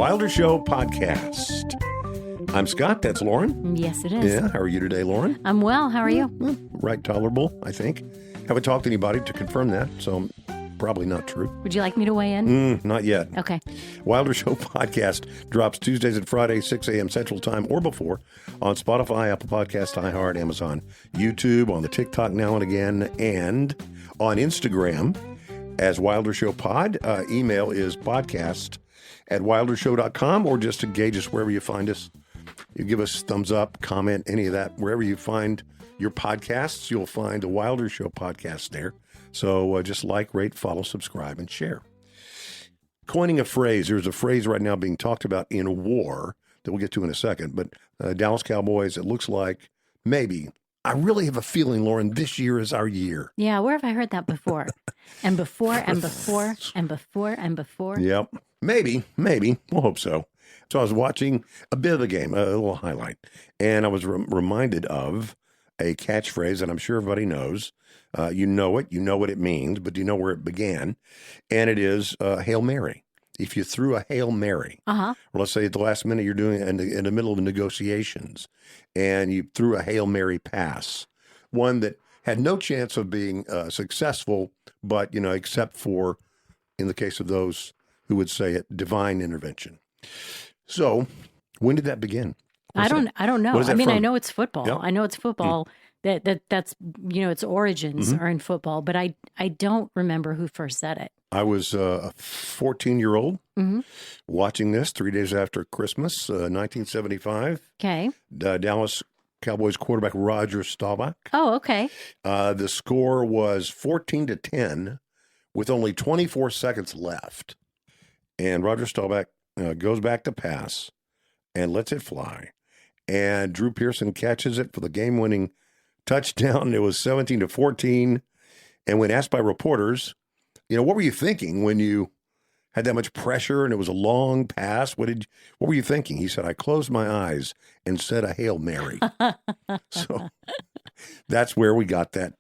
Wilder Show podcast. I'm Scott. That's Lauren. Yes, it is. Yeah. How are you today, Lauren? I'm well. How are you? Right, tolerable, I think. Haven't talked to anybody to confirm that, so probably not true. Would you like me to weigh in? Not yet. Okay. Wilder Show podcast drops Tuesdays and Fridays, 6 a.m. Central Time or before on Spotify, Apple Podcasts, iHeart, Amazon, YouTube, on the TikTok now and again, and on Instagram as Wilder Show Pod. Email is podcast@wildershow.com, or just engage us wherever you find us. You give us thumbs up, comment, any of that. Wherever you find your podcasts, you'll find the Wilder Show podcast there. So just like, rate, follow, subscribe, and share. Coining a phrase. There's a phrase right now being talked about in war that we'll get to in a second. But Dallas Cowboys, it looks like maybe. I really have a feeling, Lauren, this year is our year. Yeah, where have I heard that before? And before, and before, and before, and before. Yep. Maybe. We'll hope so. So I was watching a bit of the game, a little highlight, and I was reminded of a catchphrase that I'm sure everybody knows. You know it. You know what it means, but do you know where it began? And it is Hail Mary. If you threw a Hail Mary, or let's say at the last minute you're doing it in the middle of the negotiations, and you threw a Hail Mary pass, one that had no chance of being successful, but, except for, in the case of those who would say it, divine intervention. So when did that begin? I don't know. I mean, I know it's football. Yep. I know it's football. That's its origins are in football, but I don't remember who first said it. I was a 14-year-old watching this 3 days after Christmas, 1975. Okay. Dallas Cowboys quarterback Roger Staubach. Oh, okay. The score was 14-10 with only 24 seconds left. And Roger Staubach goes back to pass and lets it fly. And Drew Pearson catches it for the game-winning touchdown. It was 17-14. And when asked by reporters, what were you thinking when you had that much pressure and it was a long pass? What were you thinking? He said, I closed my eyes and said a Hail Mary. So that's where we got that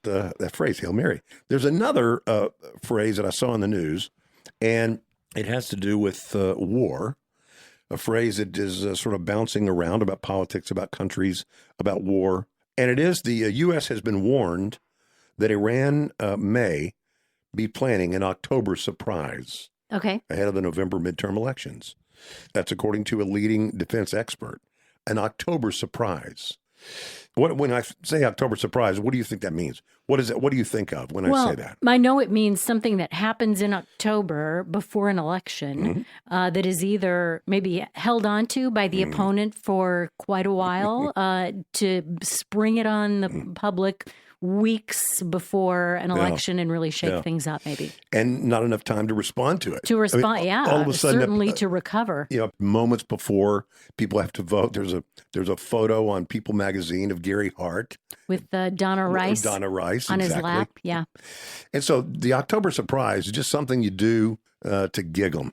phrase, Hail Mary. There's another phrase that I saw in the news, and it has to do with war, a phrase that is sort of bouncing around about politics, about countries, about war. And it is the U.S. has been warned that Iran may be planning an October surprise ahead of the November midterm elections. That's according to a leading defense expert. An October surprise. When I say October surprise, what do you think that means? What is it? What do you think of when I say that? I know it means something that happens in October before an election that is either maybe held onto by the opponent for quite a while to spring it on the public weeks before an election and really shake things up, maybe. And not enough time to respond to it. To respond, all of a sudden, certainly to recover. Moments before people have to vote, there's a photo on People magazine of Gary Hart. With Donna Rice. On his lap, yeah. And so the October surprise is just something you do to giggle,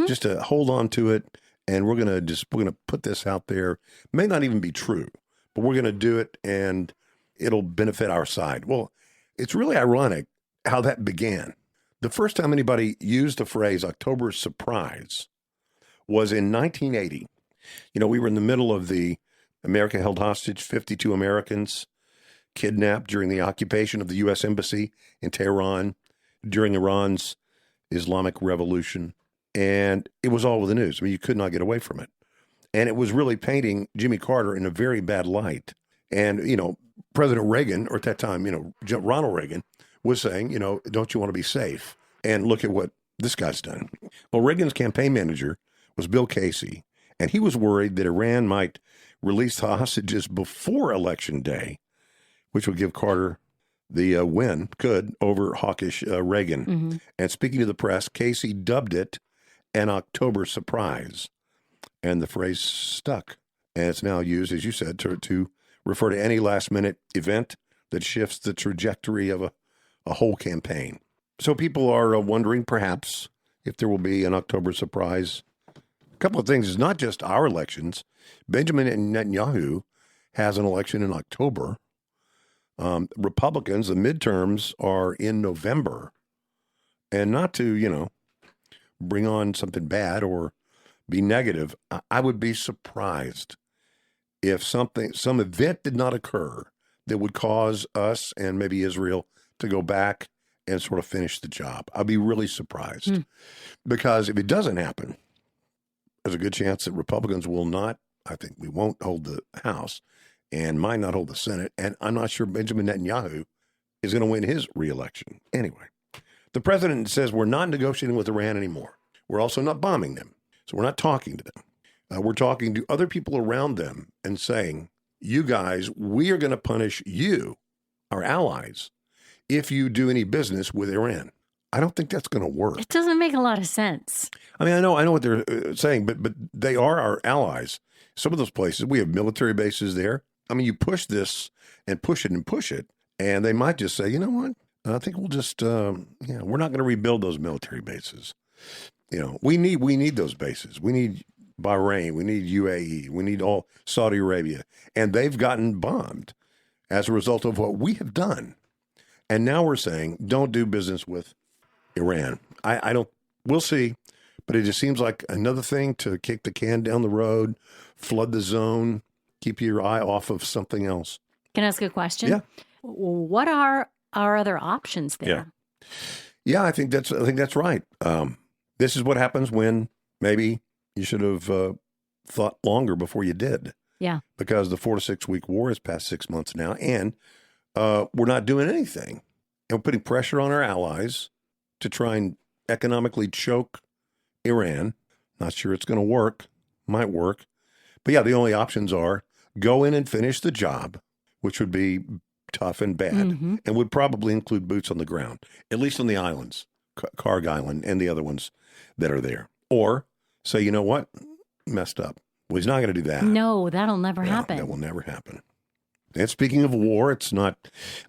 just to hold on to it. And we're going to put this out there. It may not even be true, but we're going to do it, and it'll benefit our side. Well, it's really ironic how that began. The first time anybody used the phrase October surprise was in 1980. We were in the middle of the America held hostage, 52 Americans kidnapped during the occupation of the U.S. Embassy in Tehran during Iran's Islamic Revolution. And it was all over the news. I mean, you could not get away from it. And it was really painting Jimmy Carter in a very bad light. And, President Reagan, or at that time, Ronald Reagan, was saying, don't you want to be safe? And look at what this guy's done. Well, Reagan's campaign manager was Bill Casey, and he was worried that Iran might release the hostages before Election Day, which would give Carter the win, over hawkish Reagan. And speaking to the press, Casey dubbed it an October surprise. And the phrase stuck. And it's now used, as you said, to refer to any last-minute event that shifts the trajectory of a whole campaign. So people are wondering, perhaps, if there will be an October surprise. A couple of things. It's not just our elections. Benjamin Netanyahu has an election in October. Republicans, the midterms are in November. And not to, bring on something bad or be negative, I would be surprised if some event did not occur that would cause us and maybe Israel to go back and sort of finish the job. I'd be really surprised because if it doesn't happen, there's a good chance that Republicans will not, I think we won't hold the House and might not hold the Senate. And I'm not sure Benjamin Netanyahu is going to win his reelection. Anyway, the president says we're not negotiating with Iran anymore. We're also not bombing them. So we're not talking to them. We're talking to other people around them and saying, you guys, we are going to punish you, our allies, if you do any business with Iran. I don't think that's going to work. It doesn't make a lot of sense. I mean, I know what they're saying, but they are our allies. Some of those places, we have military bases there. I mean, you push this and push it and push it, and they might just say, you know what? I think we'll just, we're not going to rebuild those military bases. We need those bases. We need Bahrain. We need UAE. We need all Saudi Arabia. And they've gotten bombed as a result of what we have done. And now we're saying, don't do business with Iran. I don't, we'll see. But it just seems like another thing to kick the can down the road, flood the zone, keep your eye off of something else. Can I ask a question? Yeah. What are our other options there? Yeah, I think that's right. This is what happens when maybe you should have thought longer before you did. Yeah. Because the 4 to 6 week war is past 6 months now, and we're not doing anything. And we're putting pressure on our allies to try and economically choke Iran. Not sure it's going to work. Might work. But yeah, the only options are go in and finish the job, which would be tough and bad, and would probably include boots on the ground, at least on the islands, Karg Island and the other ones that are there. Or say, you know what? Messed up. Well, he's not going to do that. No, that'll never happen. That will never happen. And speaking of war, it's not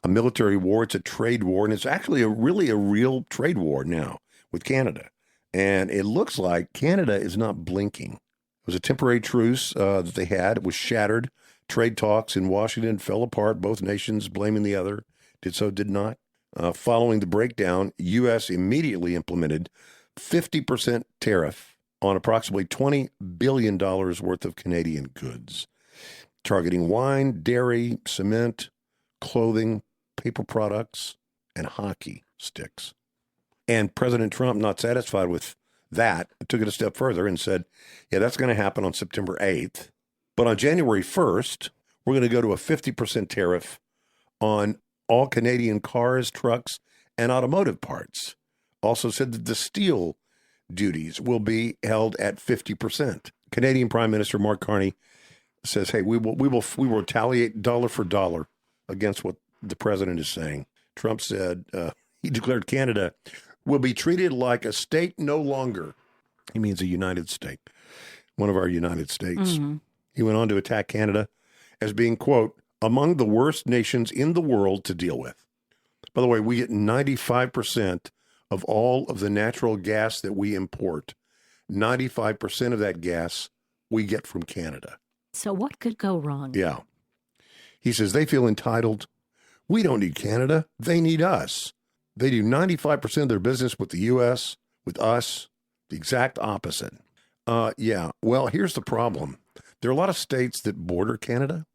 a military war, it's a trade war, and it's actually a real trade war now with Canada. And it looks like Canada is not blinking. It was a temporary truce that they had. It was shattered. Trade talks in Washington fell apart, both nations blaming the other. Did not. Following the breakdown, U.S. immediately implemented 50% tariff on approximately $20 billion worth of Canadian goods, targeting wine, dairy, cement, clothing, paper products, and hockey sticks. And President Trump, not satisfied with that, took it a step further and said, yeah, that's going to happen on September 8th. But on January 1st, we're going to go to a 50% tariff on all Canadian cars, trucks, and automotive parts. Also said that the steel duties will be held at 50%. Canadian Prime Minister Mark Carney says, hey, we will retaliate dollar for dollar against what the president is saying. Trump said he declared Canada will be treated like a state no longer. He means a United State, one of our United States. He went on to attack Canada as being, quote, among the worst nations in the world to deal with. By the way, we get 95% of all of the natural gas that we import. 95% of that gas we get from Canada. So what could go wrong? Yeah. He says they feel entitled. We don't need Canada. They need us. They do 95% of their business with the U.S., with us, the exact opposite. Yeah. Well, here's the problem. There are a lot of states that border Canada,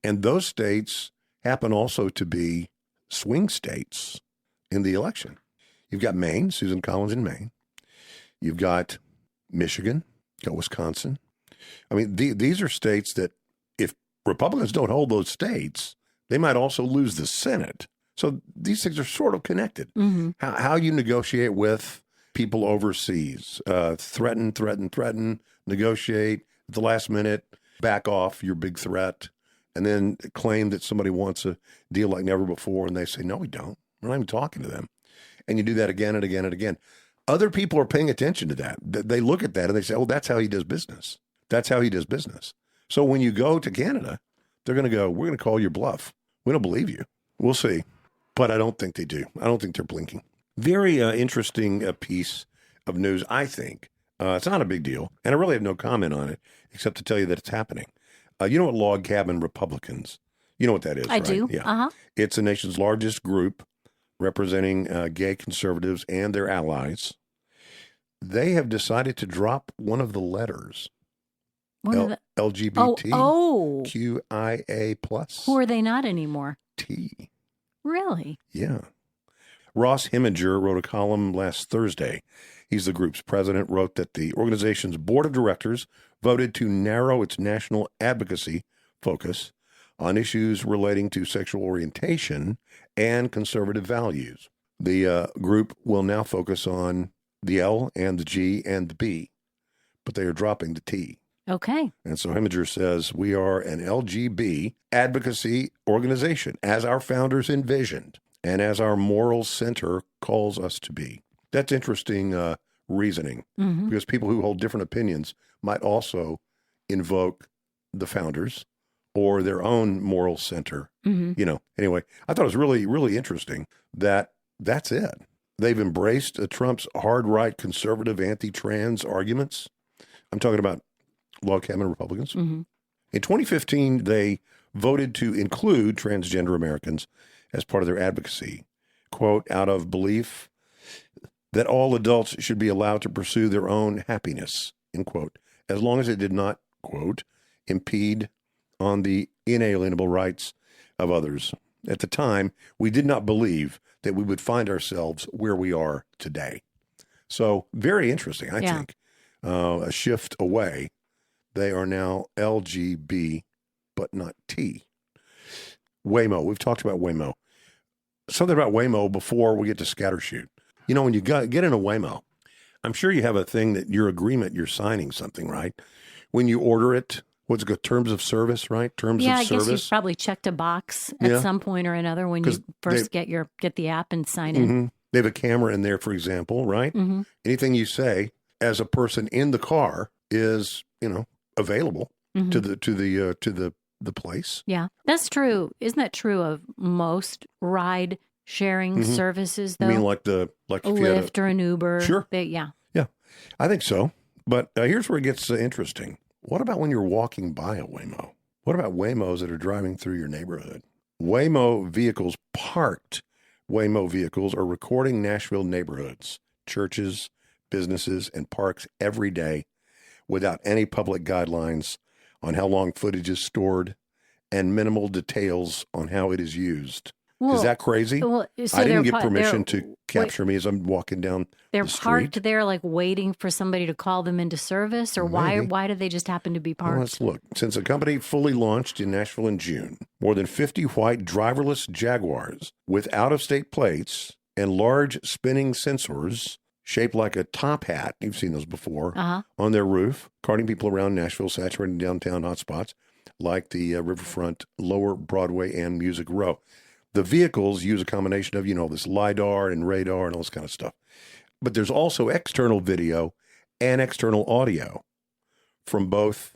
and those states happen also to be swing states in the election. You've got Maine, Susan Collins in Maine. You've got Michigan, you've got Wisconsin. I mean, these are states that if Republicans don't hold those states, they might also lose the Senate. So these things are sort of connected. How you negotiate with people overseas, threaten, negotiate at the last minute, back off your big threat, and then claim that somebody wants a deal like never before, and they say, no, we don't. We're not even talking to them. And you do that again and again and again. Other people are paying attention to that. They look at that and they say, oh, that's how he does business. That's how he does business. So when you go to Canada, they're going to go, we're going to call your bluff. We don't believe you. We'll see. But I don't think they do. I don't think they're blinking. Very interesting piece of news, I think. It's not a big deal. And I really have no comment on it, except to tell you that it's happening. You know what Log Cabin Republicans, you know what that is, I right? do. Yeah. It's the nation's largest group representing gay conservatives and their allies. they have decided to drop one of the letters. One of the LGBTQIA plus. Who are they not anymore? T. Really? Yeah. Ross Heminger wrote a column last Thursday. He's the group's president, wrote that the organization's board of directors voted to narrow its national advocacy focus on issues relating to sexual orientation and conservative values. The group will now focus on the L and the G and the B, but they are dropping the T. Okay. And so Heminger says, we are an LGB advocacy organization, as our founders envisioned, and as our moral center calls us to be. That's interesting reasoning, because people who hold different opinions might also invoke the founders or their own moral center. Anyway, I thought it was really, really interesting that that's it. They've embraced Trump's hard right conservative anti-trans arguments. I'm talking about log cabin Republicans. In 2015, they voted to include transgender Americans as part of their advocacy, quote, out of belief that all adults should be allowed to pursue their own happiness, end quote, as long as it did not, quote, impede on the inalienable rights of others. At the time, we did not believe that we would find ourselves where we are today. So very interesting, I think. A shift away. They are now LGB, but not T. Waymo. We've talked about Waymo. Something about Waymo before we get to Scattershoot. You know, when you get in a Waymo, I'm sure you have a thing that your agreement, you're signing something, right? When you order it, what's it called? Terms of service, right? Terms of service. Yeah, I guess you've probably checked a box at some point or another when you first get the app and sign in. They have a camera in there, for example, right? Anything you say as a person in the car is, available to the place. Yeah, that's true. Isn't that true of most ride sharing services, though? I mean, like a Lyft or an Uber? Sure. Yeah, I think so. But here's where it gets interesting. What about when you're walking by a Waymo? What about Waymos that are driving through your neighborhood? Parked Waymo vehicles are recording Nashville neighborhoods, churches, businesses, and parks every day without any public guidelines on how long footage is stored and minimal details on how it is used. Is that crazy? So I didn't get permission to capture me as I'm walking down the street. They're parked there like waiting for somebody to call them into service, or why did they just happen to be parked? Well, let's look. Since the company fully launched in Nashville in June, more than 50 white driverless Jaguars with out-of-state plates and large spinning sensors shaped like a top hat, you've seen those before, on their roof, carting people around Nashville, saturating downtown hotspots like the Riverfront, Lower Broadway, and Music Row. The vehicles use a combination of, this LiDAR and radar and all this kind of stuff. But there's also external video and external audio from both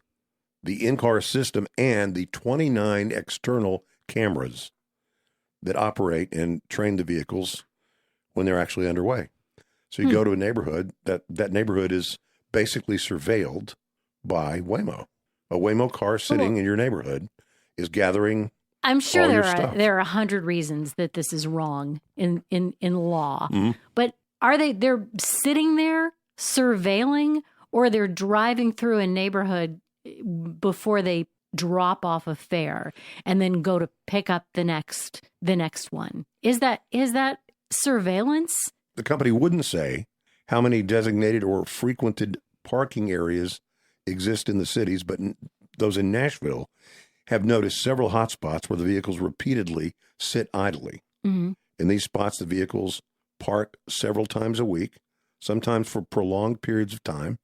the in-car system and the 29 external cameras that operate and train the vehicles when they're actually underway. So you go to a neighborhood, that neighborhood is basically surveilled by Waymo. A Waymo car sitting in your neighborhood is gathering. I'm sure there are 100 reasons that this is wrong in law. But they're sitting there surveilling, or they're driving through a neighborhood before they drop off a fare and then go to pick up the next one? Is that surveillance? The company wouldn't say how many designated or frequented parking areas exist in the cities, but those in Nashville have noticed several hotspots where the vehicles repeatedly sit idly. In these spots, the vehicles park several times a week, sometimes for prolonged periods of time,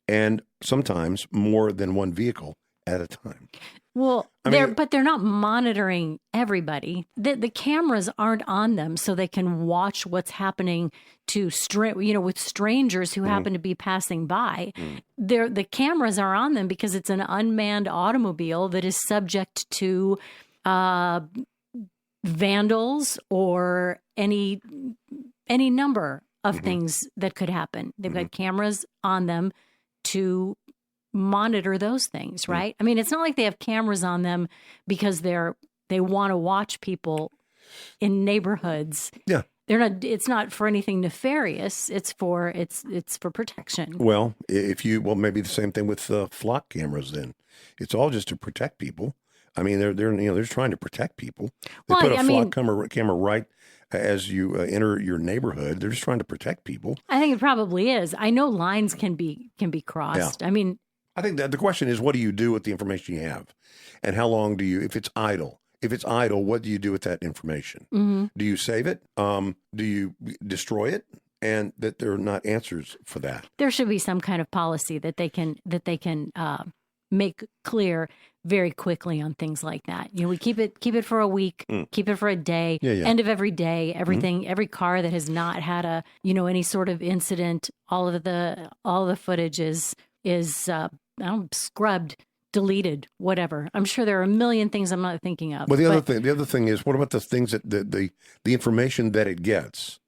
and sometimes more than one vehicle at a time. Well, they're not monitoring everybody. The cameras aren't on them, so they can watch what's happening to with strangers who happen to be passing by. The cameras are on them because it's an unmanned automobile that is subject to vandals or any number of things that could happen. They've got cameras on them to monitor those things, right? I mean, it's not like they have cameras on them because they want to watch people in neighborhoods. Yeah. It's not for anything nefarious. It's for protection. Well, maybe the same thing with flock cameras then. It's all just to protect people. I mean, they're just trying to protect people. They put a flock camera right as you enter your neighborhood. They're just trying to protect people. I think it probably is. I know lines can be crossed. Yeah. I mean, I think that the question is, what do you do with the information you have, and how long do you? If it's idle, what do you do with that information? mm-hmm. Do you save it? Do you destroy it? And that there are not answers for that. There should be some kind of policy that they can make clear very quickly on things like that. We keep it for a week, keep it for a day, end of every day, everything, every car that has not had any sort of incident, all of the footage is scrubbed, deleted, whatever. I'm sure there are a million things I'm not thinking of. Well, the other thing is, what about the things that the information that it gets?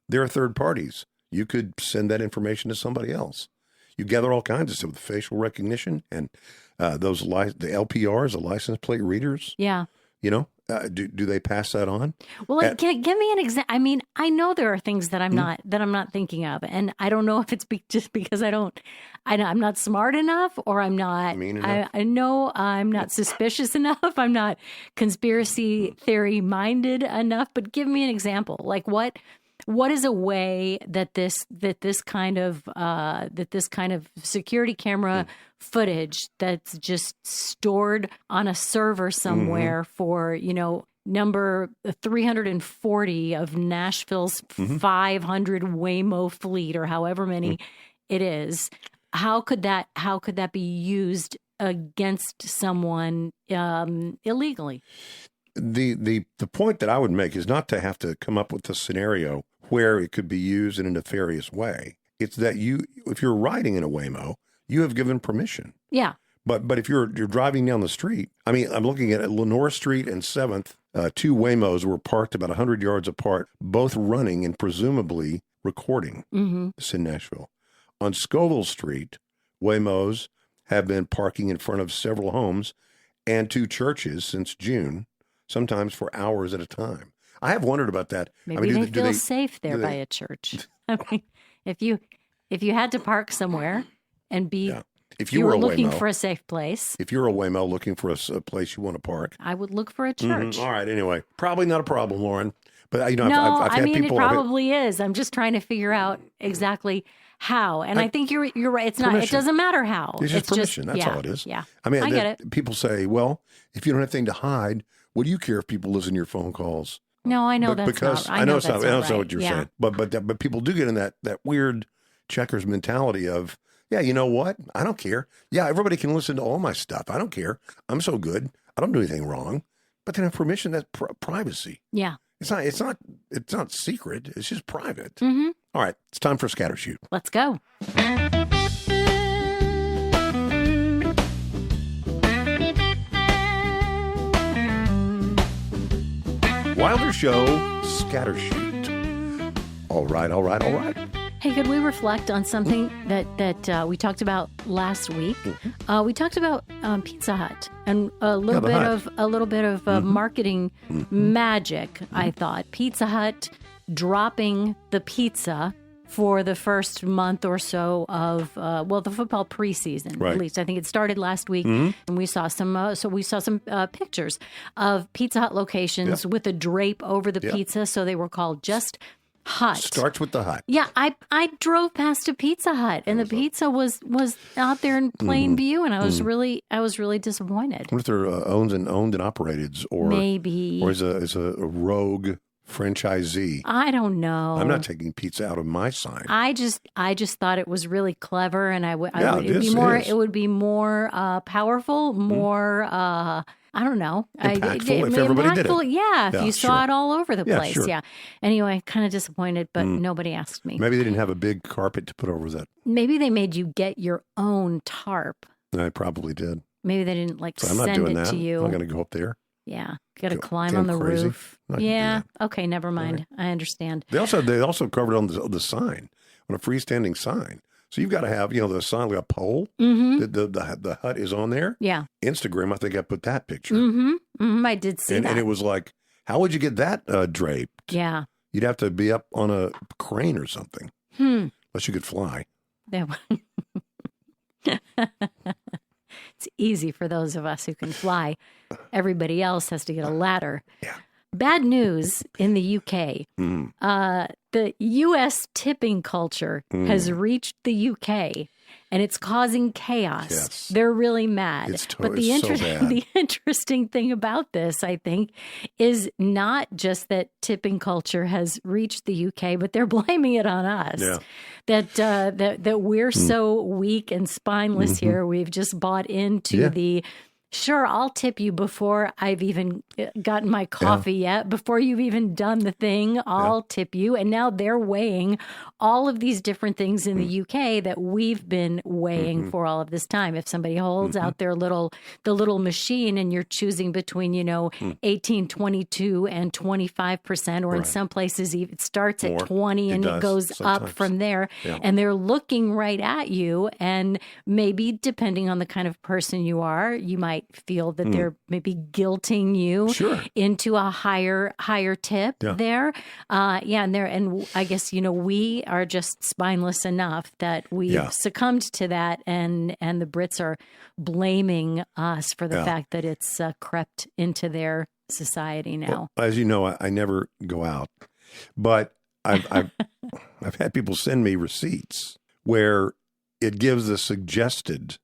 There are third parties. You could send that information to somebody else. You gather all kinds of stuff with facial recognition and the LPRs, the license plate readers. Yeah. Do they pass that on? Well, give me an example. I mean, I know there are things that I'm not thinking of, and I don't know if it's just because I'm not smart enough, or I'm not mean enough. I know I'm not suspicious enough. I'm not conspiracy theory minded enough. But give me an example. Like what is a way that this kind of security camera footage that's just stored on a server somewhere for number 340 of Nashville's 500 Waymo fleet, or however many it is, how could that be used against someone illegally? The point that I would make is not to have to come up with a scenario where it could be used in a nefarious way. It's that if you're riding in a Waymo, you have given permission. Yeah. But if you're driving down the street, I mean, I'm looking at Lenore Street and 7th, two Waymos were parked about 100 yards apart, both running and presumably recording. This in Nashville. On Scoville Street, Waymos have been parking in front of several homes and two churches since June, sometimes for hours at a time. I have wondered about that. Maybe they feel safe there by a church. I mean, if you had to park somewhere and be, if you were looking Waymo, for a safe place. If you're a Waymo looking for a place you want to park, I would look for a church. All right. Anyway, probably not a problem, Lauren. But I've had it probably is. I'm just trying to figure out exactly how. And I think you're right. It's permission. not. It doesn't matter how. It's just permission. That's all it is. Yeah. I mean, I get it. People say, well, if you don't have anything to hide, what do you care if people listen to your phone calls? No, I know that's because not. I know that's not what you're saying. But people do get in that weird checkers mentality of, yeah, you know what? I don't care. Yeah, everybody can listen to all my stuff. I don't care. I'm so good. I don't do anything wrong. But then have permission. That's privacy. Yeah. It's not secret. It's just private. Mm-hmm. All right. It's time for Scattershoot. Let's go. Wilder Show Scattershoot. All right. Hey, could we reflect on something that we talked about last week? We talked about Pizza Hut and a little bit of marketing magic. I thought Pizza Hut dropping the pizza for the first month or so of the football preseason. Right. At least I think it started last week, and we saw some pictures of Pizza Hut locations with a drape over the pizza, so they were called just Hut. Starts with the Hut. Yeah, I drove past a Pizza Hut, and the pizza was out there in plain view, and I was really disappointed. What if they're owned and operated, or maybe, or is a rogue franchisee? I don't know. I'm not taking pizza out of my sign. I just thought it was really clever, and it would be more powerful, more. I don't know. Impactful if everybody did it. Yeah, if you saw it all over the place. Sure. Yeah. Anyway, kind of disappointed, but nobody asked me. Maybe they didn't have a big carpet to put over that. Maybe they made you get your own tarp. I probably did. Maybe they didn't I'm not send doing it that. to you. I'm not going to go up there. Yeah. Got to climb on the roof. Yeah. Okay, never mind. Right. I understand. They also covered on the sign, on a freestanding sign. So you've got to have, the sign with a pole. The hut is on there. Yeah. Instagram, I think I put that picture. I did see that. And it was like, how would you get that draped? Yeah. You'd have to be up on a crane or something. Unless you could fly. It's easy for those of us who can fly. Everybody else has to get a ladder. Yeah. Bad news in the UK. The US tipping culture has reached the UK, and it's causing chaos. Yes. They're really mad. But the interesting thing about this, I think, is not just that tipping culture has reached the UK, but they're blaming it on us. Yeah. That we're so weak and spineless here. We've just bought into the sure, I'll tip you before I've even gotten my coffee yet. Before you've even done the thing, I'll tip you. And now they're weighing all of these different things in the UK that we've been weighing for all of this time. If somebody holds out the little machine and you're choosing between, 18, 22 and 25%, or in some places it starts at 20 and it goes sometimes up from there. Yeah. And they're looking right at you. And maybe depending on the kind of person you are, you might feel that they're maybe guilting you into a higher tip there. And I guess, we are just spineless enough that we've succumbed to that, and the Brits are blaming us for the fact that it's crept into their society now. Well, as you know, I never go out, but I've had people send me receipts where it gives a suggested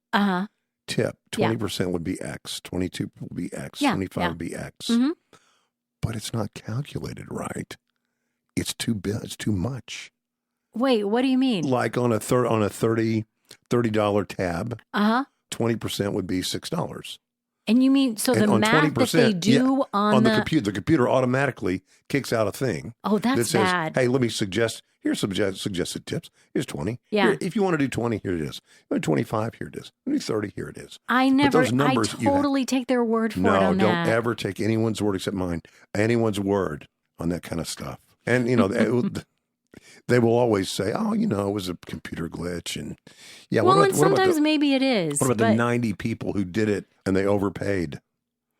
tip. 20% would be X, 22 would be X, 25 would be X. But it's not calculated right. It's too big. It's too much. Wait, what do you mean? Like on a $30 tab, 20% would be $6. And you mean, so the math that they do on the computer automatically kicks out a thing. Oh, that's that says, bad. Hey, let me suggest, here's suggested tips. Here's 20. Yeah. Here, if you want to do 20, here it is. You want to do 25, here it is. You want to do 30, here it is. I totally take their word for it on that. No, don't ever take anyone's word except mine. Anyone's word on that kind of stuff. And, they will always say, oh, it was a computer glitch. And sometimes maybe it is. What about the 90 people who did it and they overpaid?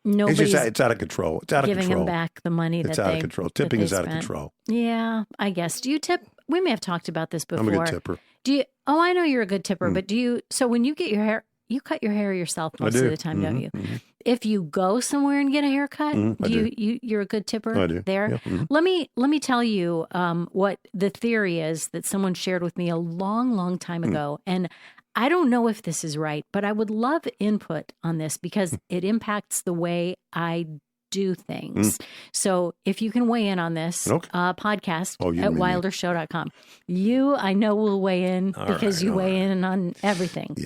Nobody's it's out of control. It's out of control. Giving them back the money it's out of control. Tipping is out of control. Yeah, I guess. Do you tip? We may have talked about this before. I'm a good tipper. Do you? Oh, I know you're a good tipper, but do you? So when you get your hair, you cut your hair yourself most of the time, don't you? If you go somewhere and get a haircut, you're a good tipper. I do. There. Yeah. Let me tell you what the theory is that someone shared with me a long time ago, and I don't know if this is right, but I would love input on this because it impacts the way I do things. So if you can weigh in on this podcast at wildershow.com, I know will weigh in because you weigh in on everything.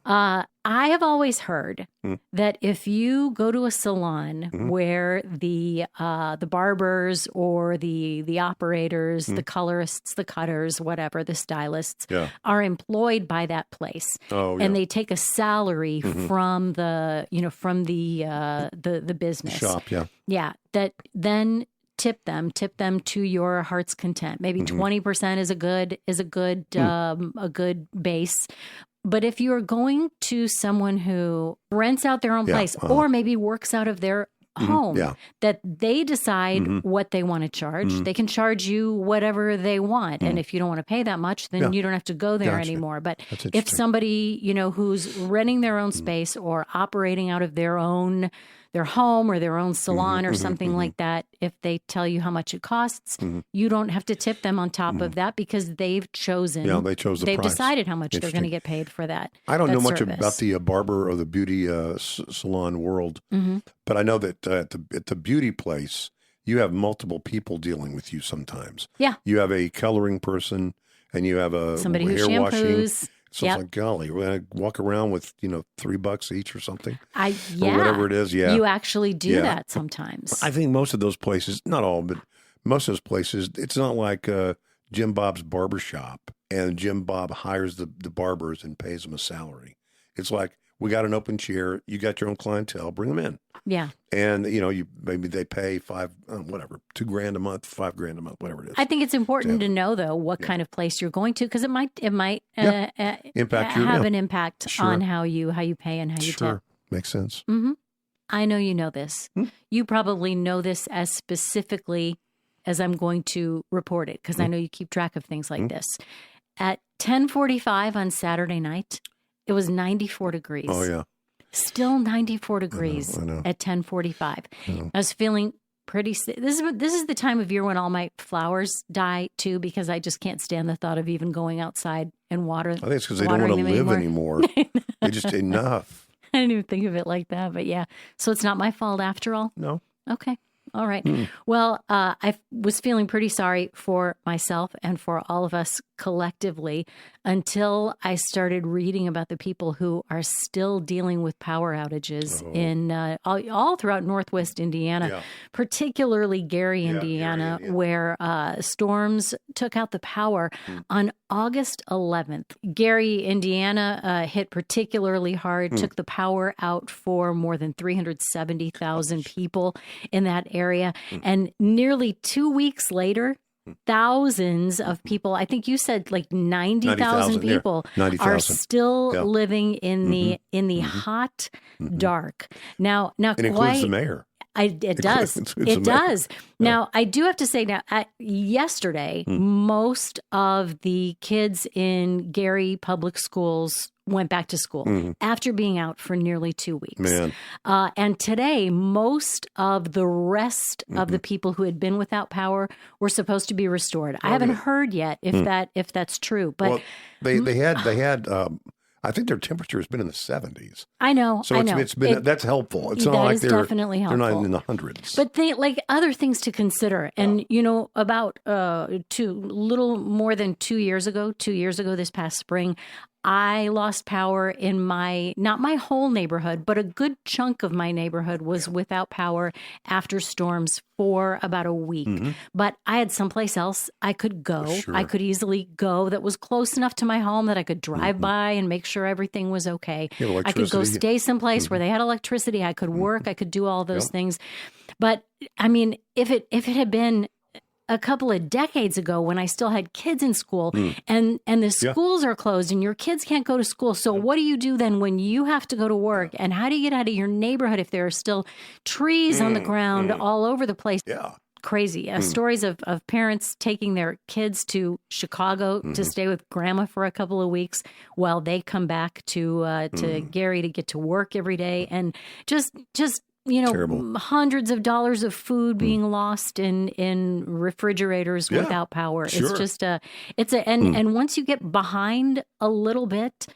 I have always heard that if you go to a salon where the barbers or the operators, the colorists, the cutters, whatever, the stylists are employed by that place, and they take a salary from the business shop, that then tip them to your heart's content. Maybe 20% is a good base. But if you're going to someone who rents out their own place or maybe works out of their home, that they decide what they want to charge, they can charge you whatever they want. And if you don't want to pay that much, then you don't have to go there anymore. But if somebody, who's renting their own space or operating out of their home or their own salon or something like that, if they tell you how much it costs, you don't have to tip them on top of that because they've chosen. Yeah, they chose the price. They've decided how much they're going to get paid for that. I don't know much about the barber or the beauty salon world, but I know that at the beauty place, you have multiple people dealing with you sometimes. Yeah. You have a coloring person and you have somebody who hair shampoos. Washing. So it's like, golly, we're going to walk around with, $3 each or something. Or yeah. whatever it is. Yeah. You actually do that sometimes. I think most of those places, not all, but most of those places, it's not like Jim Bob's barbershop and Jim Bob hires the barbers and pays them a salary. It's like, we got an open chair. You got your own clientele. Bring them in. Yeah. And, maybe they pay $2,000 a month, $5,000 a month, whatever it is. I think it's important to know, though, what kind of place you're going to, because it might have an impact on how you pay and how you tip. Makes sense. I know you know this. You probably know this as specifically as I'm going to report it, because I know you keep track of things like this. At 10:45 on Saturday night, it was 94 degrees. Oh, yeah. Still 94 degrees I know. at 10:45. I was feeling pretty sick. This is the time of year when all my flowers die too, because I just can't stand the thought of even going outside and water. I think it's because they don't want to live anymore. They just enough. I didn't even think of it like that, but yeah. So it's not my fault after all? No. Okay. All right. Well, I was feeling pretty sorry for myself and for all of us collectively until I started reading about the people who are still dealing with power outages in all throughout Northwest Indiana, particularly Gary, Indiana, where storms took out the power on August 11th. Gary, Indiana hit particularly hard, took the power out for more than 370,000 people in that area. And nearly 2 weeks later, thousands of people, I think you said like 90,000 people 90,000. are still living in the hot, dark. Now it includes the mayor. It does. It does. Now, I do have to say now, yesterday, most of the kids in Gary public schools went back to school after being out for nearly 2 weeks. Man. And today, most of the rest of the people who had been without power were supposed to be restored. I haven't heard yet if that's true, but they had. I think their temperature has been in the 70s. I know. So it's been that's helpful. It's not like definitely helpful. They're not in the hundreds. But they like other things to consider. And about little more than 2 years ago, this past spring, I lost power in not my whole neighborhood, but a good chunk of my neighborhood was without power after storms for about a week. But I had someplace else I could go. Sure. I could easily go that was close enough to my home that I could drive by and make sure everything was okay. I could go stay someplace where they had electricity. I could work. I could do all those things. But I mean, if it had been a couple of decades ago when I still had kids in school and the schools are closed and your kids can't go to school. So what do you do then when you have to go to work? And how do you get out of your neighborhood if there are still trees on the ground all over the place? Yeah. Crazy. Stories of parents taking their kids to Chicago to stay with grandma for a couple of weeks while they come back to Gary to get to work every day. And just terrible. Hundreds of dollars of food being lost in refrigerators without power. Sure. It's just and once you get behind a little bit,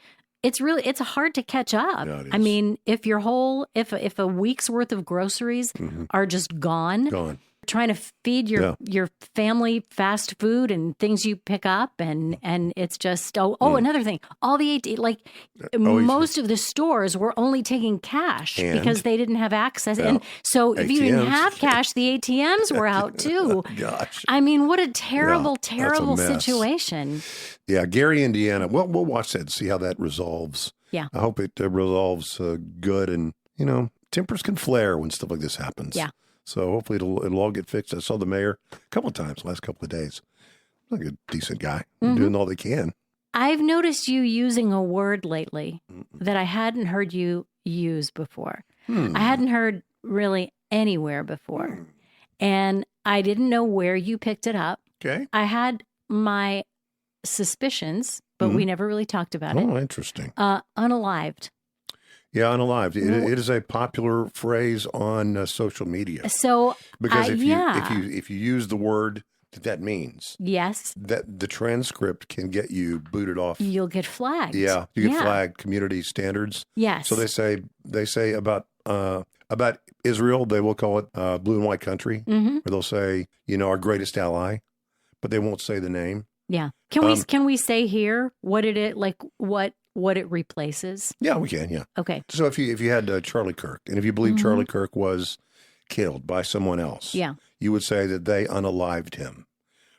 it's hard to catch up. Yeah, I mean, if if a week's worth of groceries are just gone. Trying to feed your family fast food and things you pick up and it's just another thing, all the most of the stores were only taking cash because they didn't have access, and so if you didn't have cash, the ATMs were out too. Gosh, I mean, what a terrible situation. Yeah, Gary, Indiana. Well, we'll watch that and see how that resolves. Yeah, I hope it resolves good, and tempers can flare when stuff like this happens. Yeah. So hopefully it'll all get fixed. I saw the mayor a couple of times the last couple of days. Like a decent guy, doing all they can. I've noticed you using a word lately that I hadn't heard you use before. I hadn't heard really anywhere before. And I didn't know where you picked it up. Okay. I had my suspicions, but we never really talked about it. Oh, interesting. Unalived. Yeah, unalived. It is a popular phrase on social media. So, because if you use the word that means, yes, that the transcript can get you booted off. You'll get flagged. Yeah, you get flagged. Community standards. Yes. So they say about Israel, they will call it blue and white country, or they'll say our greatest ally, but they won't say the name. Yeah. Can we say here what it is, like what it replaces? Yeah, we can. Yeah. Okay. So if you had Charlie Kirk, and if you believe Charlie Kirk was killed by someone else, you would say that they unalived him,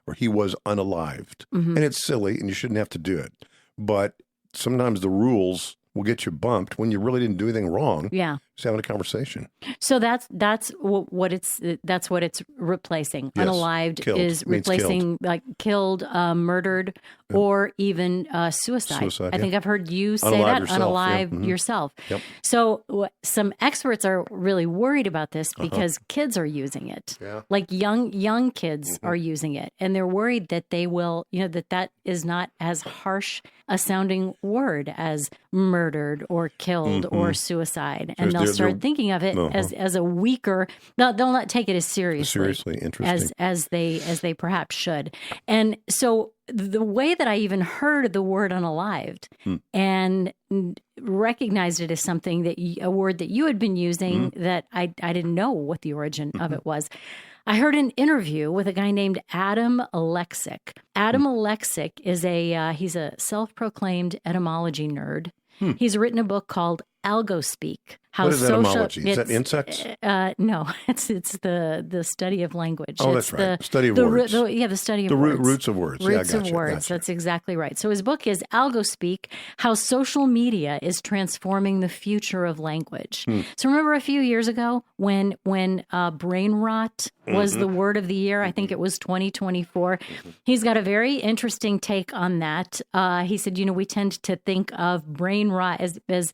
or he was unalived, and it's silly, and you shouldn't have to do it. But sometimes the rules will get you bumped when you really didn't do anything wrong. Yeah. Just having a conversation. So that's what it's replacing. Yes. Unalived Killed. is Means replacing like killed, murdered, or even suicide. Suicide, I think I've heard you say Unalive that, yourself, unalive yourself. Yep. So some experts are really worried about this because kids are using it. Yeah. Like young kids are using it, and they're worried that they will, that is not as harsh a sounding word as murdered or killed or suicide, and they'll start thinking of it as a weaker. They'll not take it as seriously interesting as they perhaps should. And so the way that I even heard the word unalived and recognized it as something a word that you had been using that I didn't know what the origin of it was. I heard an interview with a guy named Adam Alexic. Adam Alexic is he's a self-proclaimed etymology nerd. He's written a book called Algospeak. What is etymology? Is that insects? No, it's the study of language. Oh, that's right. Study of words. The study of words. Roots of words. Roots Yeah, of words. Gotcha. That's exactly right. So his book is Algospeak: How Social Media is Transforming the Future of Language. So remember a few years ago when brain rot was the word of the year? I think it was 2024. He's got a very interesting take on that. He said, we tend to think of brain rot as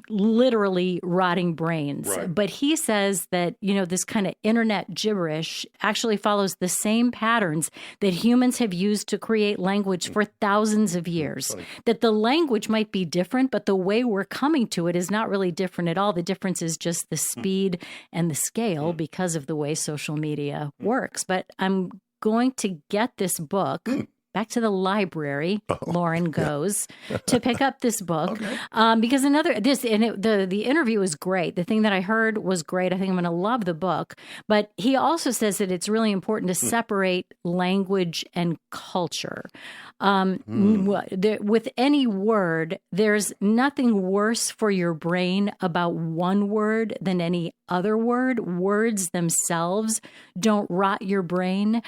literally rotting brains. Right. But he says that, this kind of internet gibberish actually follows the same patterns that humans have used to create language for thousands of years. That the language might be different, but the way we're coming to it is not really different at all. The difference is just the speed and the scale because of the way social media works. But I'm going to get this book back to the library. Lauren goes to pick up this book because the interview was great. The thing that I heard was great. I think I'm going to love the book. But he also says that it's really important to separate language and culture. With any word, there's nothing worse for your brain about one word than any other word. Words themselves don't rot your brain.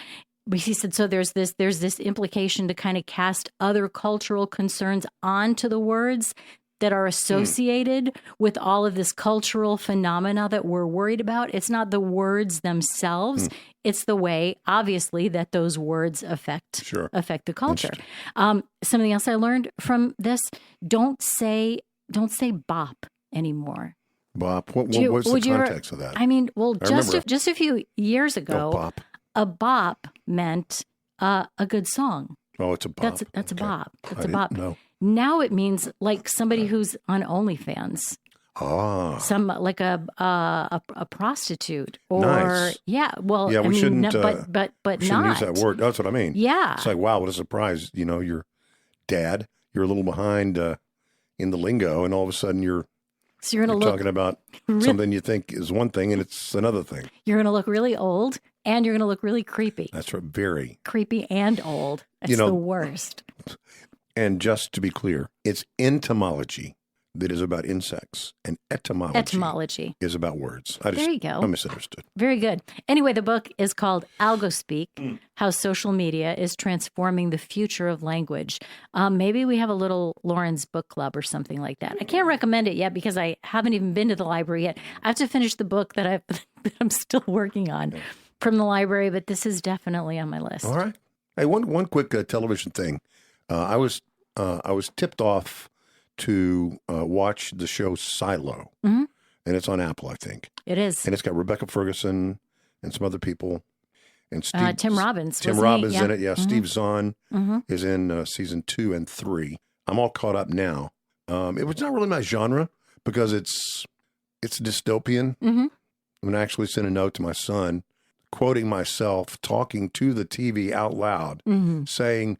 But he said, so there's this implication to kind of cast other cultural concerns onto the words that are associated with all of this cultural phenomena that we're worried about. It's not the words themselves. It's the way, obviously, that those words affect the culture. Something else I learned from this, don't say bop anymore. Bop. What's the context of that? I mean, well, just a few years ago, bop. A bop meant a good song. Oh, it's a bop. That's a bop. That's a didn't bop. know. Now it means like somebody who's on OnlyFans. Some like a prostitute or nice. We shouldn't. But we shouldn't use that word. That's what I mean. Yeah, it's like, wow, what a surprise! Your dad, you're a little behind in the lingo, and all of a sudden you're talking about something you think is one thing and it's another thing. You're going to look really old and you're going to look really creepy. That's right. Very creepy and old. It's the worst. And just to be clear, it's entomology that is about insects, and etymology is about words. There you go. I misunderstood. Very good. Anyway, the book is called Algospeak: How Social Media is Transforming the Future of Language. Maybe we have a little Lauren's book club or something like that. I can't recommend it yet because I haven't even been to the library yet. I have to finish the book that I'm still working on from the library, but this is definitely on my list. All right. Hey, one quick television thing. I was tipped off to watch the show Silo, and it's on Apple, I think. It is, and it's got Rebecca Ferguson and some other people, and Tim Robbins. Tim Robbins in it. Yeah, Steve Zahn is in season 2 and 3. I'm all caught up now. It was not really my genre because it's dystopian. I'm gonna actually send a note to my son, quoting myself, talking to the TV out loud, saying,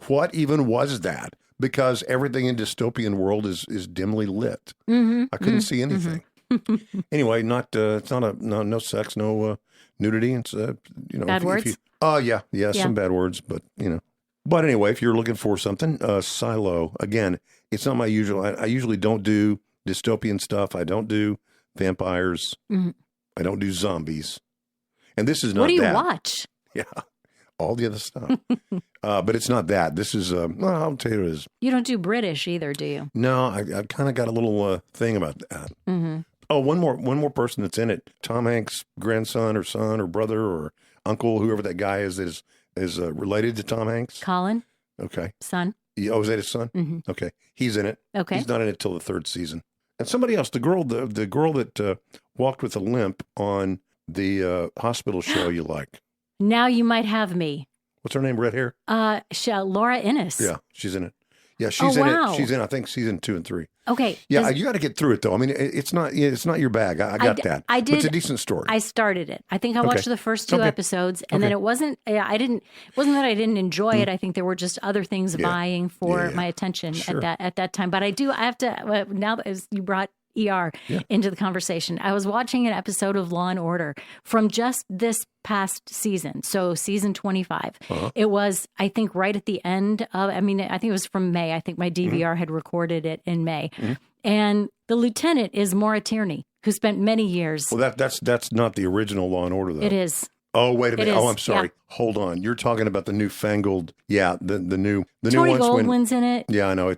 "What even was that?" Because everything in dystopian world is dimly lit. I couldn't see anything. Anyway, it's not no sex, no nudity. It's bad words. Some bad words, but But anyway, if you're looking for something, Silo again, it's not my usual. I usually don't do dystopian stuff. I don't do vampires. I don't do zombies. And this is not. What do you that. watch? Yeah. All the other stuff. But it's not that. This is, I'll tell you what it is. You don't do British either, do you? No, I kind of got a little thing about that. Oh, one more person that's in it. Tom Hanks' grandson or son or brother or uncle, whoever that guy is related to Tom Hanks. Colin. Okay. Son. Oh, is that his son? Mm-hmm. Okay. He's in it. Okay. He's not in it till the third season. And somebody else, the girl that walked with a limp on the hospital show you like. Now You Might Have Me. What's her name? Red hair? Laura Innes. Yeah, she's in it. Yeah, she's in it. She's in, I think, season 2 and 3. Okay. Yeah, you got to get through it, though. I mean, it's not your bag. I got that. I did. But it's a decent story. I started it. I think I watched the first 2 episodes, and then it wasn't that I didn't enjoy it. I think there were just other things vying for my attention at that time. But I have to, now that as you brought ER into the conversation, I was watching an episode of Law and Order from just this past season. So season 25. It was, I think, right at the end of, I think it was from May. I think my DVR had recorded it in May. And the lieutenant is Maura Tierney, who spent many years. Well, that's not the original Law and Order, though. It is. Oh, wait a minute. Oh, I'm sorry. Yeah. Hold on. You're talking about the newfangled, the new Tori ones. Goldwyn's in it. Yeah, I know.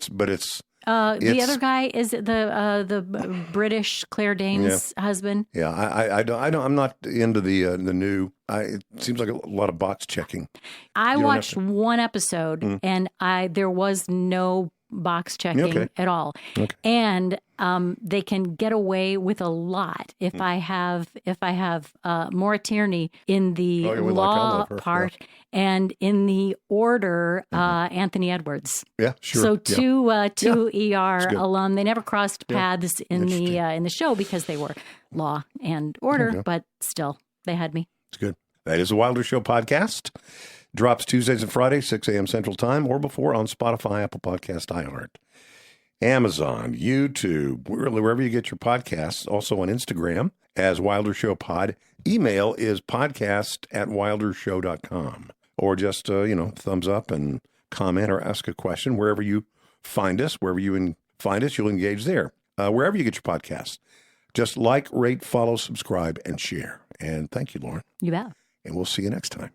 The other guy is the British Claire Danes' husband. Yeah, I don't. I'm not into the new. It seems like a lot of box checking. I watched one episode, and there was no box checking at all. Okay. And they can get away with a lot if I have Maura Tierney in the law part and in the order Anthony Edwards. Yeah, sure. So two ER alum. They never crossed paths in the show because they were law and order, but still they had me. It's good. That is a Wilder Show podcast. Drops Tuesdays and Fridays, 6 a.m. Central Time, or before on Spotify, Apple Podcast, iHeart, Amazon, YouTube, wherever you get your podcasts. Also on Instagram as Wilder Show Pod. Email is podcast@wildershow.com. Or just, thumbs up and comment or ask a question wherever you find us. Wherever you find us, you'll engage there. Wherever you get your podcasts. Just like, rate, follow, subscribe, and share. And thank you, Lauren. You bet. And we'll see you next time.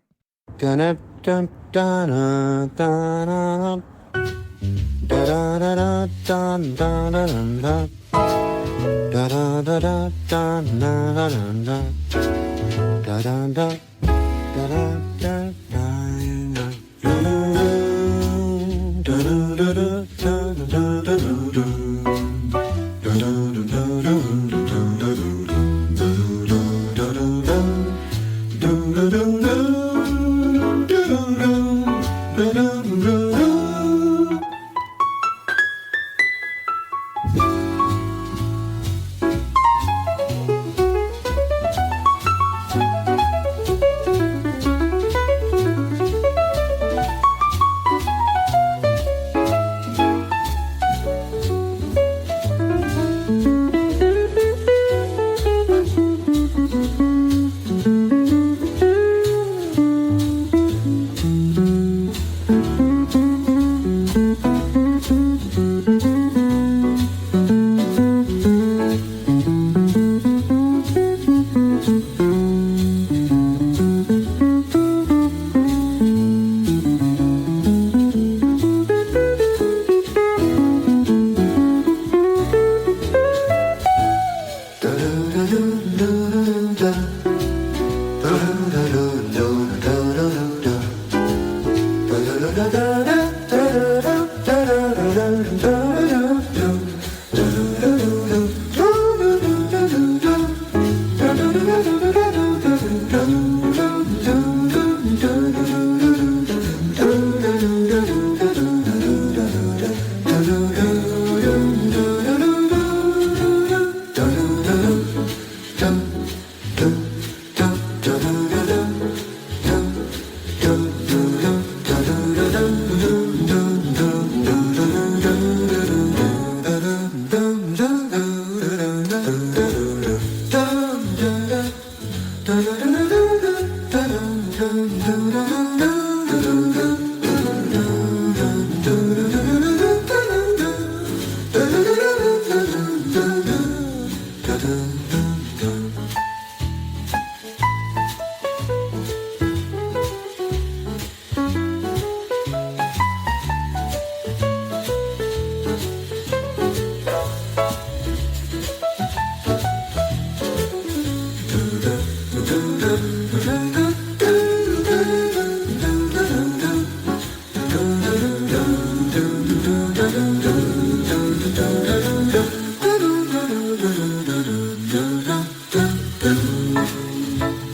Bye.